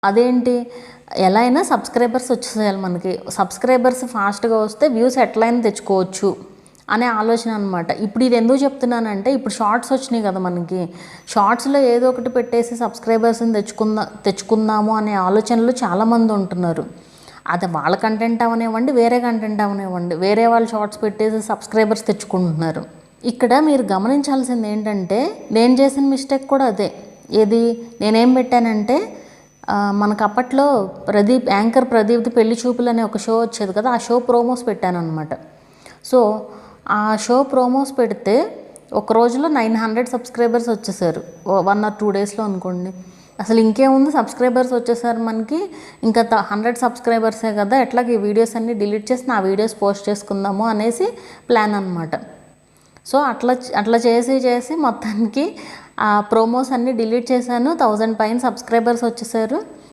అదేంటి, ఎలా అయినా సబ్స్క్రైబర్స్ వచ్చేసేయాలి మనకి, సబ్స్క్రైబర్స్ ఫాస్ట్గా వస్తే వ్యూస్ ఎట్లయినా తెచ్చుకోవచ్చు అనే ఆలోచన అనమాట. ఇప్పుడు ఇది ఎందుకు చెప్తున్నానంటే, ఇప్పుడు షార్ట్స్ వచ్చినాయి కదా మనకి, షార్ట్స్లో ఏదో ఒకటి పెట్టేసి సబ్స్క్రైబర్స్ని తెచ్చుకుందాము అనే ఆలోచనలు చాలామంది ఉంటున్నారు. అది వాళ్ళ కంటెంట్ అవనివ్వండి, వేరే కంటెంట్ అవనివ్వండి, వేరే వాళ్ళు షార్ట్స్ పెట్టేసి సబ్స్క్రైబర్స్ తెచ్చుకుంటున్నారు. ఇక్కడ మీరు గమనించాల్సింది ఏంటంటే, నేను చేసిన మిస్టేక్ కూడా అదే. ఏది, నేనేం పెట్టానంటే, మనకు అప్పట్లో యాంకర్ ప్రదీప్ది పెళ్లి చూపులు అనే ఒక షో వచ్చేది కదా, ఆ షో ప్రోమోస్ పెట్టాను అనమాట. సో ఆ షో ప్రోమోస్ పెడితే ఒక రోజులో 900 సబ్స్క్రైబర్స్ వచ్చేసారు, 1 or 2 డేస్లో అనుకోండి. అసలు ఇంకేముంది, సబ్స్క్రైబర్స్ వచ్చేసారు మనకి, ఇంకా 100 సబ్స్క్రైబర్సే కదా, ఎట్లాగ ఈ వీడియోస్ అన్నీ డిలీట్ చేసి నా వీడియోస్ పోస్ట్ చేసుకుందాము అనేసి ప్లాన్ అనమాట. సో అట్లా చేసి మొత్తానికి ఆ ప్రోమోస్ అన్నీ డిలీట్ చేశాను. 1000 పైన సబ్స్క్రైబర్స్ వచ్చేసారు.